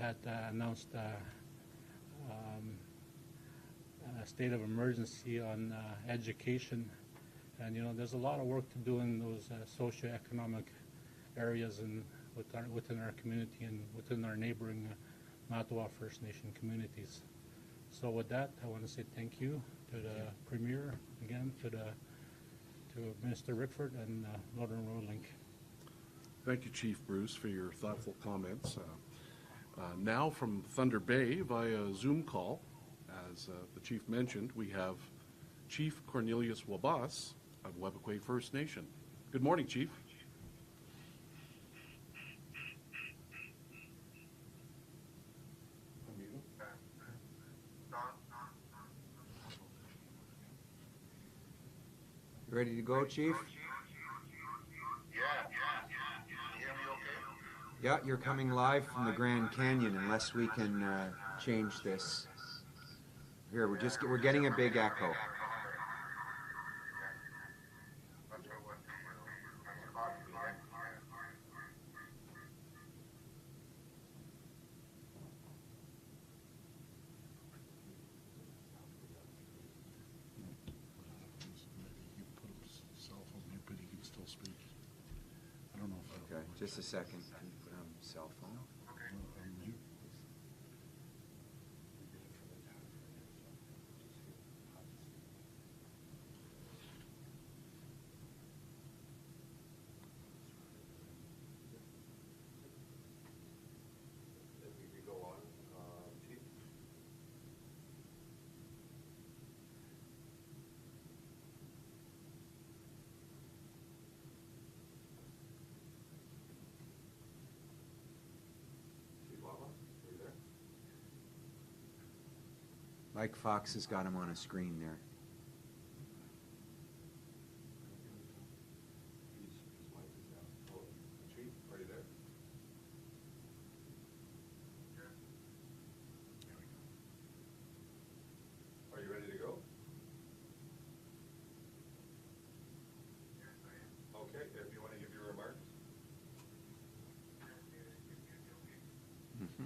had announced a state of emergency on education, and there's a lot of work to do in those socioeconomic areas and within our community and within our neighboring Mattawa First Nation communities. So with that, I want to say thank you to the Premier again, to Minister Rickford and Northern Road Link. Thank you, Chief Bruce, for your thoughtful comments. Now from Thunder Bay via Zoom call, as the Chief mentioned, we have Chief Cornelius Wabas of Webequie First Nation. Good morning, Chief. Ready to go, Chief? Yeah, you're coming live from the Grand Canyon unless we can change this. Here, we're getting a big echo. Okay, just a second. Can you put on cell phone? Mike Fox has got him on a screen there. Are you there? Are you ready to go? Okay, if you want to give your remarks. Mm-hmm.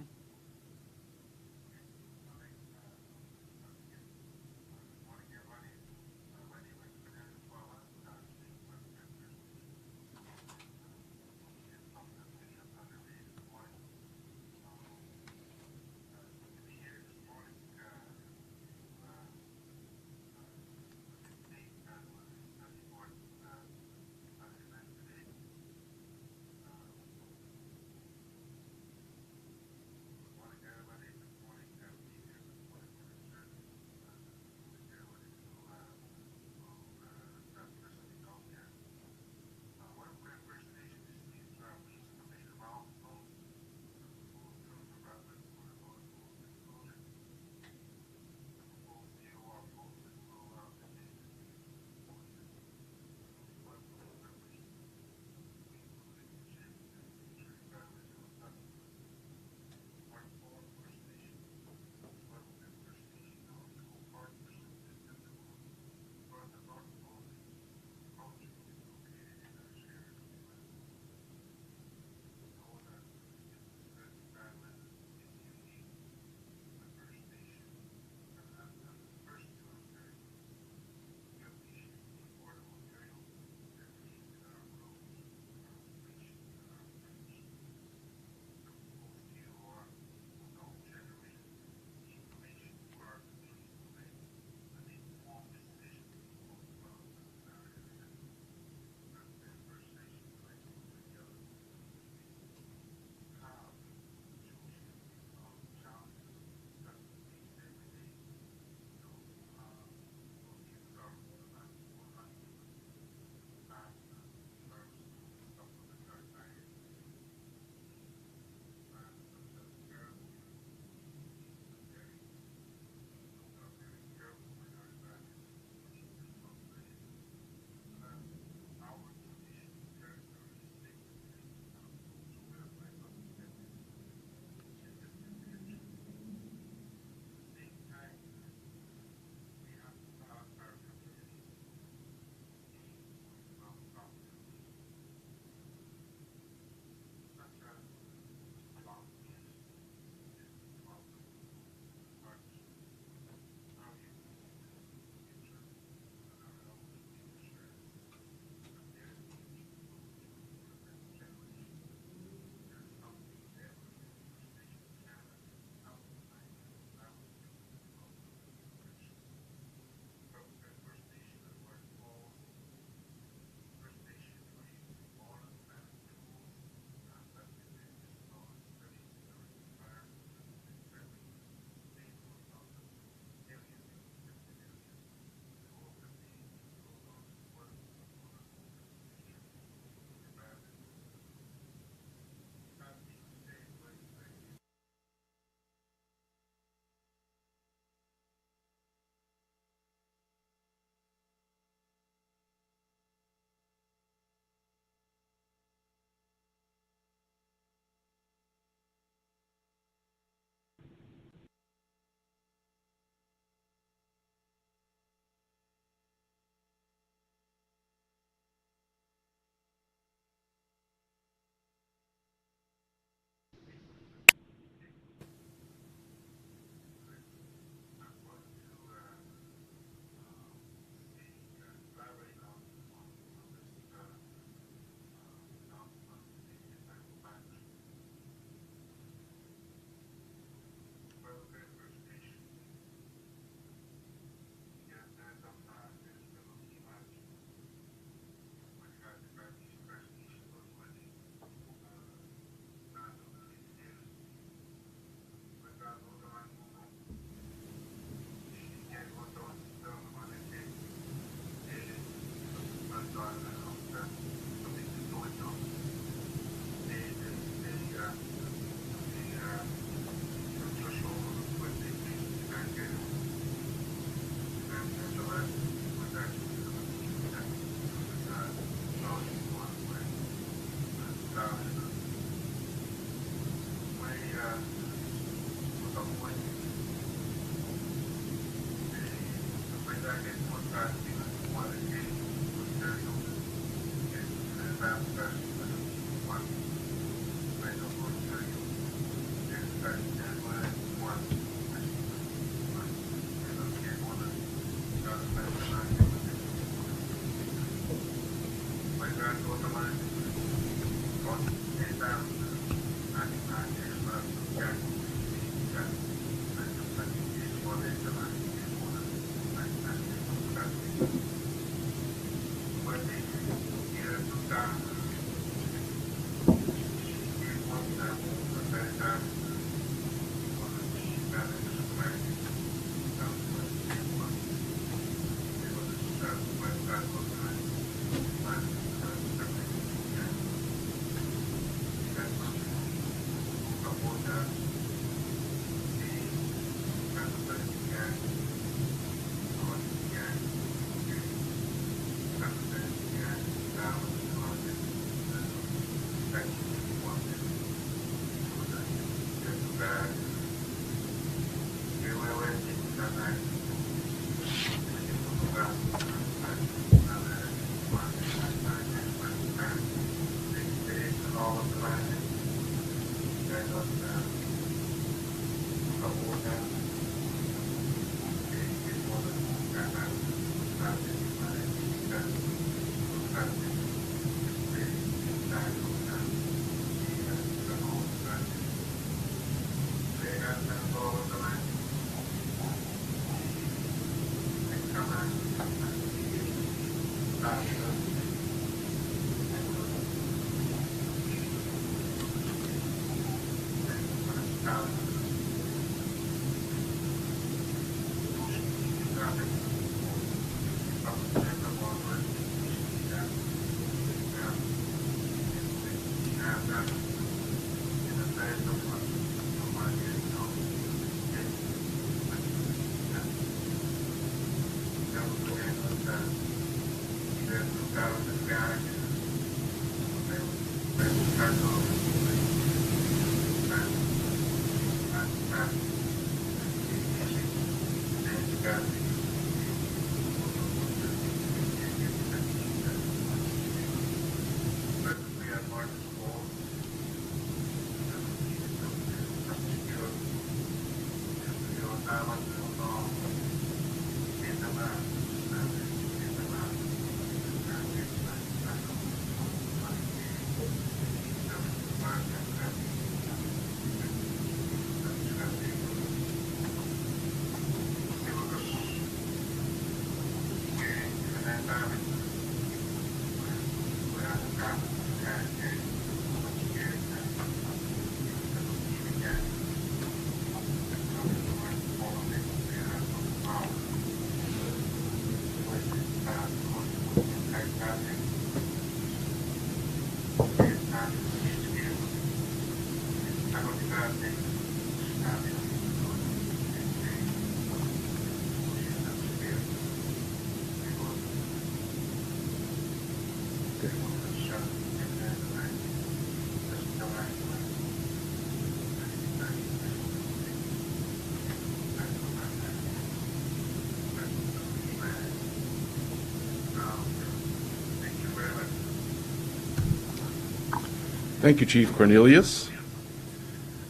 Thank you, Chief Cornelius.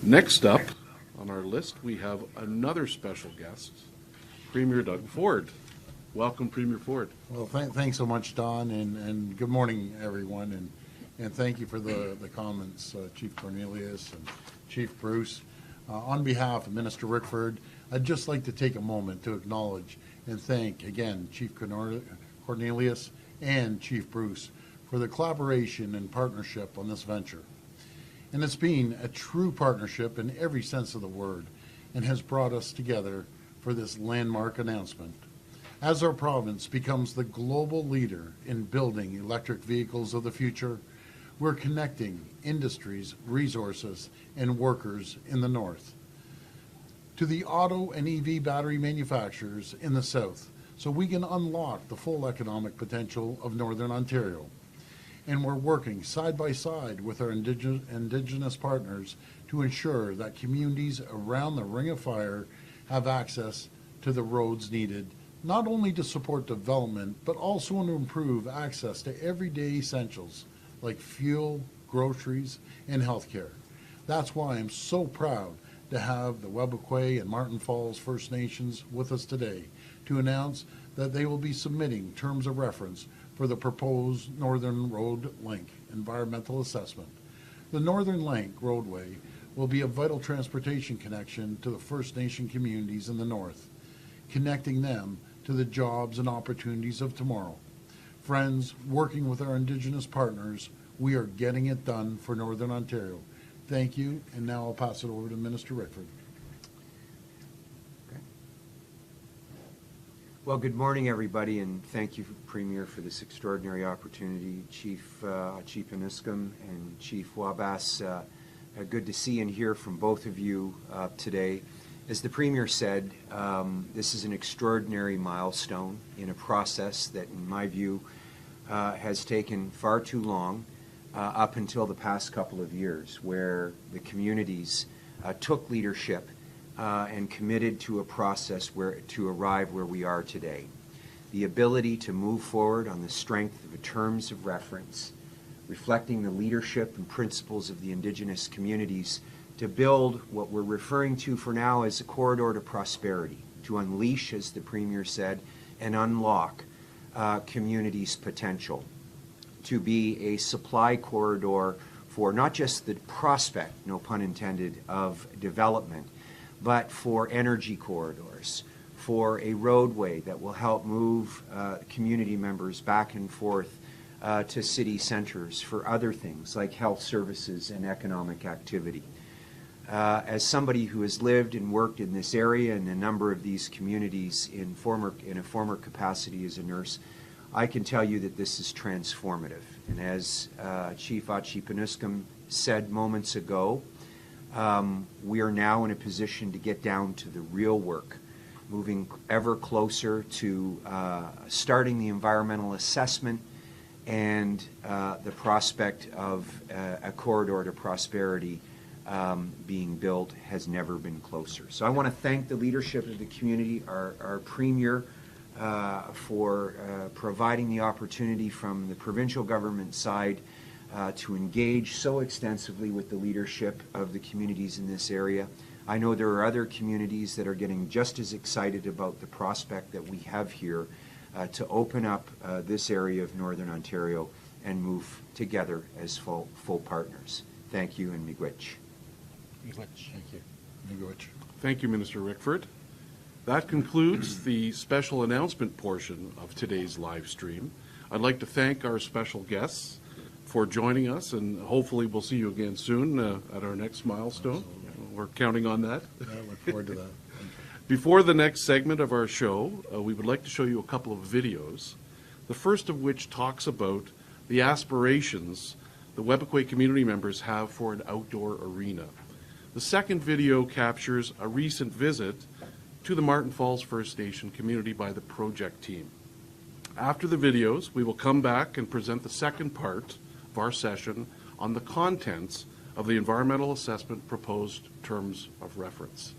Next up on our list, we have another special guest, Premier Doug Ford. Welcome, Premier Ford. Well, thanks so much, Don, and good morning, everyone, and thank you for the comments, Chief Cornelius and Chief Bruce. On behalf of Minister Rickford, I'd just like to take a moment to acknowledge and thank, again, Chief Cornelius and Chief Bruce for the collaboration and partnership on this venture. And it's been a true partnership in every sense of the word and has brought us together for this landmark announcement. As our province becomes the global leader in building electric vehicles of the future, we're connecting industries, resources, and workers in the north to the auto and EV battery manufacturers in the south so we can unlock the full economic potential of Northern Ontario. And we're working side by side with our Indigenous partners to ensure that communities around the Ring of Fire have access to the roads needed, not only to support development, but also to improve access to everyday essentials like fuel, groceries, and healthcare. That's why I'm so proud to have the Webequie and Martin Falls First Nations with us today to announce that they will be submitting terms of reference for the proposed Northern Road Link environmental assessment. The Northern Link roadway will be a vital transportation connection to the First Nation communities in the north, connecting them to the jobs and opportunities of tomorrow. Friends, working with our Indigenous partners, we are getting it done for Northern Ontario. Thank you, and now I'll pass it over to Minister Rickford. Well, good morning, everybody, and thank you, Premier, for this extraordinary opportunity. Chief Aniskum and Chief Wabas, good to see and hear from both of you today. As the Premier said, this is an extraordinary milestone in a process that, in my view, has taken far too long up until the past couple of years, where the communities took leadership and committed to a process to arrive where we are today. The ability to move forward on the strength of terms of reference, reflecting the leadership and principles of the Indigenous communities to build what we're referring to for now as a corridor to prosperity, to unleash, as the Premier said, and unlock communities' potential, to be a supply corridor for not just the prospect, no pun intended, of development, but for energy corridors, for a roadway that will help move community members back and forth to city centers for other things like health services and economic activity. As somebody who has lived and worked in this area and a number of these communities in a former capacity as a nurse, I can tell you that this is transformative. And as Chief Achipaniskum said moments ago, we are now in a position to get down to the real work, moving ever closer to starting the environmental assessment, and the prospect of a corridor to prosperity being built has never been closer. So I want to thank the leadership of the community, our Premier, for providing the opportunity from the provincial government side to engage so extensively with the leadership of the communities in this area. I know there are other communities that are getting just as excited about the prospect that we have here to open up this area of Northern Ontario and move together as full partners. Thank you, and miigwech. Thank you. Miigwech. Thank you, Minister Rickford. That concludes the special announcement portion of today's live stream. I'd like to thank our special guests for joining us, and hopefully we'll see you again soon at our next milestone. We're counting on that. I look forward to that. Before the next segment of our show, we would like to show you a couple of videos, the first of which talks about the aspirations the Webequie community members have for an outdoor arena. The second video captures a recent visit to the Martin Falls First Nation community by the project team. After the videos, we will come back and present the second part of our session on the contents of the environmental assessment proposed terms of reference.